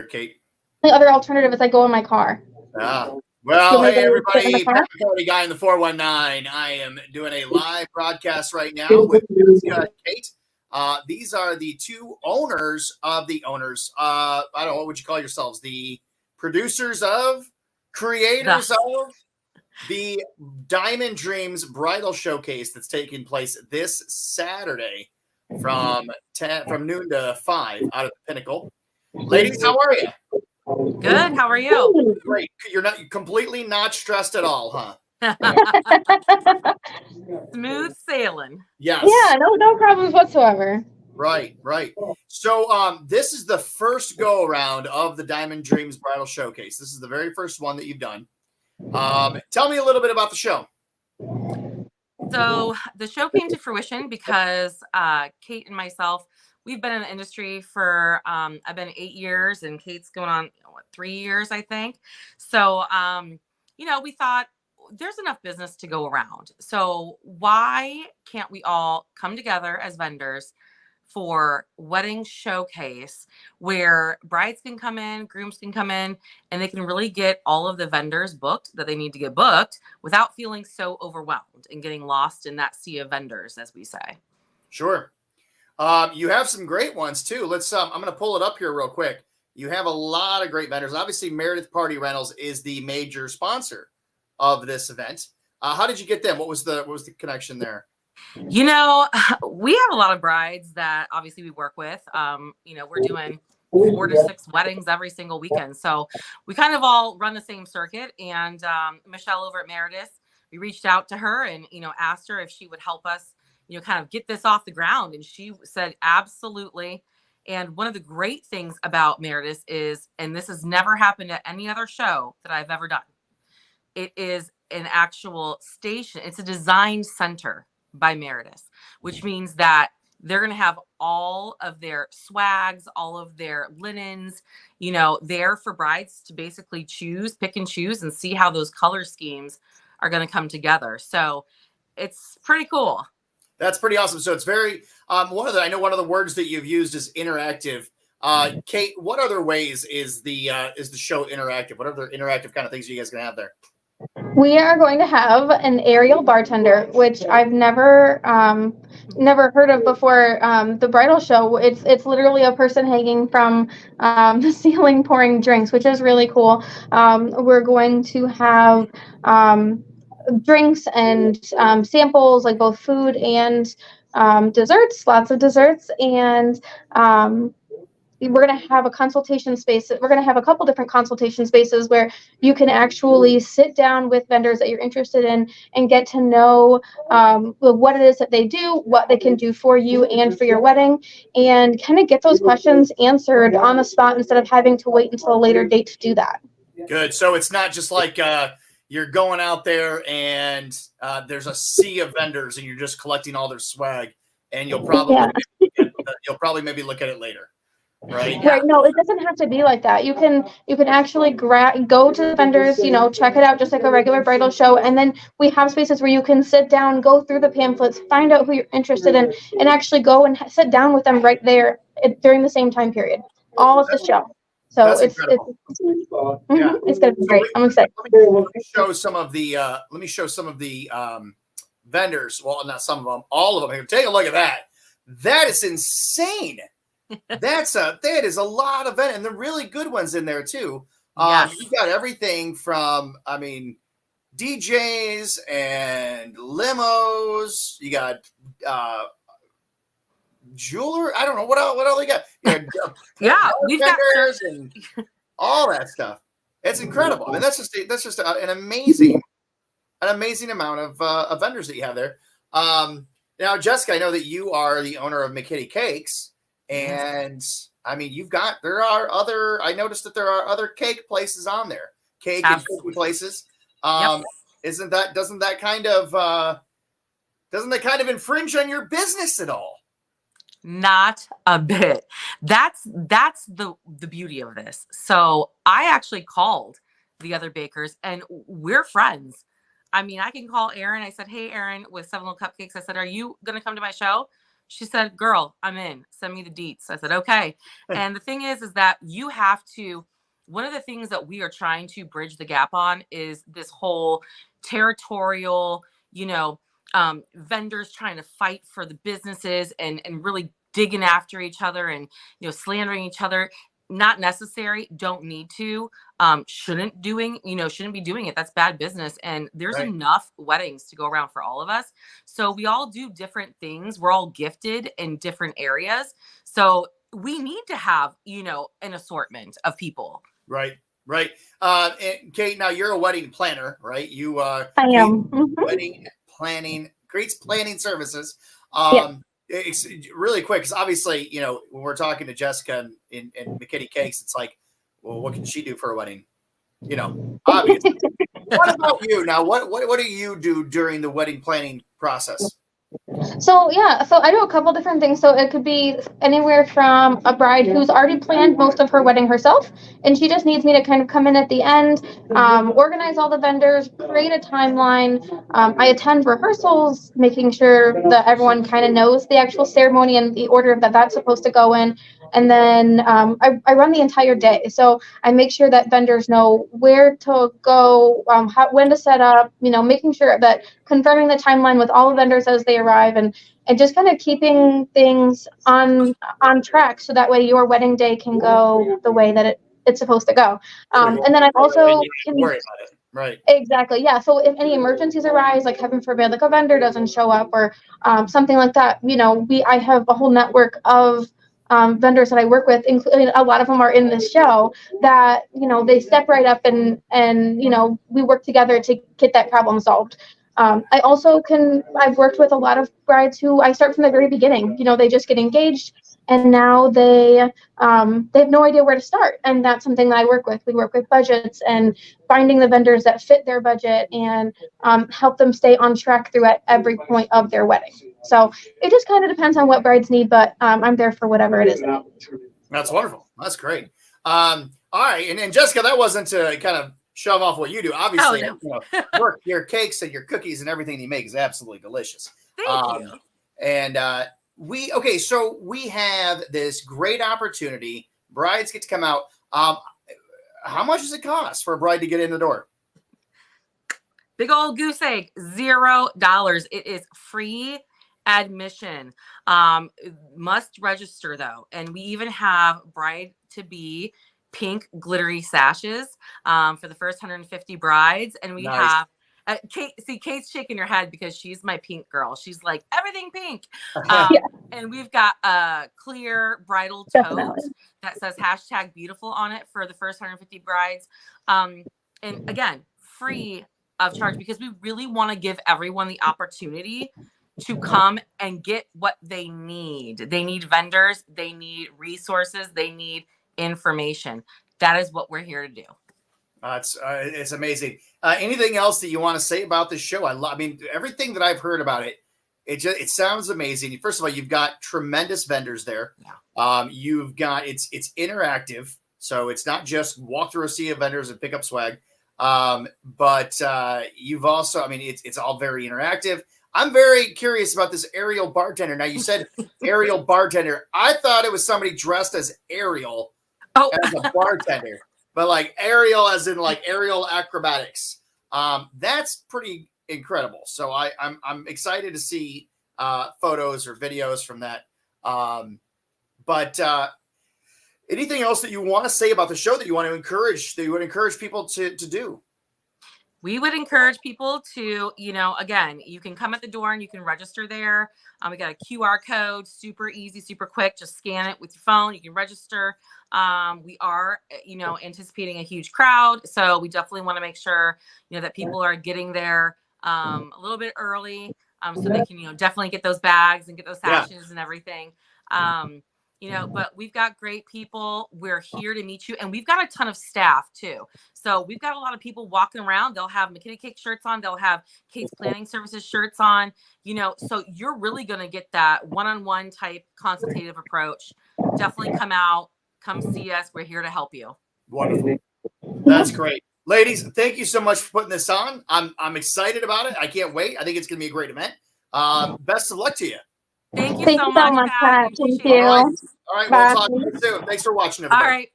Kate? The other alternative is I go in my car. Ah. Do you Well, want me hey, to get in the everybody. car? Pat Cody guy in the 419. I am doing a live broadcast right now with Jessica and Kate. These are the two owners of the owners. I don't know, what would you call yourselves? The producers of, creators of the Diamond Dreams Bridal Showcase that's taking place this Saturday from noon to 5 out of the Pinnacle. Ladies, how are you? Good. How are you? Great. You're completely not stressed at all, huh? Smooth sailing. Yes. Yeah, no problems whatsoever. Right. So this is the first go around of the Diamond Dreams Bridal Showcase. This is the very first one that you've done. Tell me a little bit about the show. So the show came to fruition because Kate and myself, we've been in the industry for I've been 8 years and Kate's going on 3 years, I think. So we thought there's enough business to go around. So why can't we all come together as vendors for wedding showcase where brides can come in, grooms can come in, and they can really get all of the vendors booked that they need to get booked without feeling so overwhelmed and getting lost in that sea of vendors, as we say. Sure. You have some great ones too. Let's I'm going to pull it up here real quick. You have a lot of great vendors. Obviously, Meredith Party Rentals is the major sponsor of this event. How did you get them? What was the connection there? We have a lot of brides that obviously we work with. We're doing 4 to 6 weddings every single weekend. So we kind of all run the same circuit. And Michelle over at Meredith, we reached out to her and, asked her if she would help us, kind of get this off the ground. And she said, absolutely. And one of the great things about Meredith is, and this has never happened at any other show that I've ever done, it is an actual station. It's a design center by Meredith, which means that they're going to have all of their swags, all of their linens, there for brides to basically pick and choose and see how those color schemes are going to come together. So it's pretty cool. That's pretty awesome. So it's very I know one of the words that you've used is interactive. Kate, what other ways is the show interactive? What other interactive kind of things are you guys going to have there? We are going to have an aerial bartender, which I've never heard of before. The bridal show, it's literally a person hanging from the ceiling pouring drinks, which is really cool. We're going to have drinks and samples, like both food and desserts, lots of desserts, and we're going to have a consultation space. We're going to have a couple different consultation spaces where you can actually sit down with vendors that you're interested in and get to know what it is that they do, what they can do for you and for your wedding, and kind of get those questions answered on the spot instead of having to wait until a later date to do that. Good. So it's not just like you're going out there and there's a sea of vendors and you're just collecting all their swag, and you'll probably maybe look at it later. Right. No, it doesn't have to be like that. You can actually go to the vendors, check it out just like a regular bridal show, and then we have spaces where you can sit down, go through the pamphlets, find out who you're interested in, and actually go and sit down with them right there during the same time period, all of the show. So it's gonna be great. I'm excited. Let me show some of the vendors. Well, not some of them, all of them. Here, take a look at that. That is insane. That is a lot of and the really good ones in there too. Yes. You've got everything from DJs and limos. You got jeweler. I don't know what else they got. Yeah, we've got and all that stuff. It's incredible. I mean, that's just an amazing amount of vendors that you have there. Now, Jessica, I know that you are the owner of McKitty Cakes. And I mean, I noticed that there are other cake places on there, cake and cookie places. Yep. Doesn't that kind of infringe on your business at all? Not a bit. That's the beauty of this. So I actually called the other bakers and we're friends. I mean, I can call Erin. I said, hey, Erin, with 7 Little Cupcakes. I said, are you going to come to my show? She said, girl, I'm in. Send me the deets. I said, okay. And the thing is that you have to, one of the things that we are trying to bridge the gap on is this whole territorial, vendors trying to fight for the businesses and really digging after each other and, slandering each other. Not necessary. Don't need to. Shouldn't be doing it. That's bad business. And there's enough weddings to go around for all of us. So we all do different things. We're all gifted in different areas. So we need to have, an assortment of people. Right. And Kate, now you're a wedding planner, right? You I am. wedding planning, Kate's planning services. Yes. It's really quick because obviously, when we're talking to Jessica and McKitty Cakes, it's like, well, what can she do for a wedding? Obviously. What about you now? What do you do during the wedding planning process? So I do a couple different things. So it could be anywhere from a bride who's already planned most of her wedding herself, and she just needs me to kind of come in at the end, organize all the vendors, create a timeline. I attend rehearsals, making sure that everyone kind of knows the actual ceremony and the order that that's supposed to go in. And then I run the entire day. So I make sure that vendors know where to go, when to set up, making sure that confirming the timeline with all the vendors as they arrive and just kind of keeping things on track so that way your wedding day can go the way that it's supposed to go. And then I also can worry about it. Right. Exactly. Yeah. So if any emergencies arise, like heaven forbid, like a vendor doesn't show up or something like that, I have a whole network of vendors that I work with, including a lot of them are in this show that, they step right up and we work together to get that problem solved. I've worked with a lot of brides who I start from the very beginning. They just get engaged and now they have no idea where to start. And that's something that I work with. We work with budgets and finding the vendors that fit their budget and help them stay on track throughout every point of their wedding. So it just kind of depends on what brides need, but I'm there for whatever it is. That's wonderful. That's great. All right. And Jessica, that wasn't to kind of shove off what you do. Obviously, your cakes and your cookies and everything you make is absolutely delicious. Thank you. And so we have this great opportunity. Brides get to come out. How much does it cost for a bride to get in the door? Big old goose egg, $0. It is free admission. Must register though. And we even have bride to be pink glittery sashes for the first 150 brides. And we have Kate's shaking her head because she's my pink girl. She's like everything pink. And we've got a clear bridal tote that says #beautiful on it for the first 150 brides. And again, free of charge because we really want to give everyone the opportunity to come and get what they need. They need vendors, they need resources, they need information. That is what we're here to do. It's amazing. Anything else that you want to say about this show? I mean, everything that I've heard about it, it sounds amazing. First of all, you've got tremendous vendors there. Yeah. You've got it's interactive, so it's not just walk through a sea of vendors and pick up swag. But you've also, I mean, it's all very interactive. I'm very curious about this aerial bartender. Now, you said aerial bartender. I thought it was somebody dressed as Ariel as a bartender, but like aerial as in like aerial acrobatics. That's pretty incredible. So I'm excited to see photos or videos from that. But anything else that you want to say about the show that you want to encourage people to do? We would encourage people to, again, you can come at the door and you can register there. We got a QR code, super easy, super quick. Just scan it with your phone. You can register. We are, anticipating a huge crowd. So we definitely want to make sure, that people are getting there a little bit early so they can, definitely get those bags and get those sashes and everything. But we've got great people. We're here to meet you. And we've got a ton of staff too. So we've got a lot of people walking around. They'll have McKitty Cake shirts on. They'll have Kate's Planning Services shirts on, so you're really going to get that one-on-one type consultative approach. Definitely come out, come see us. We're here to help you. Wonderful. That's great. Ladies, thank you so much for putting this on. I'm excited about it. I can't wait. I think it's going to be a great event. Best of luck to you. Thank you Thank so you so much, much, Pat. Pat. We Thank appreciate All it. right. you. All right. Bye. We'll talk to you soon. Thanks for watching, All everybody. right.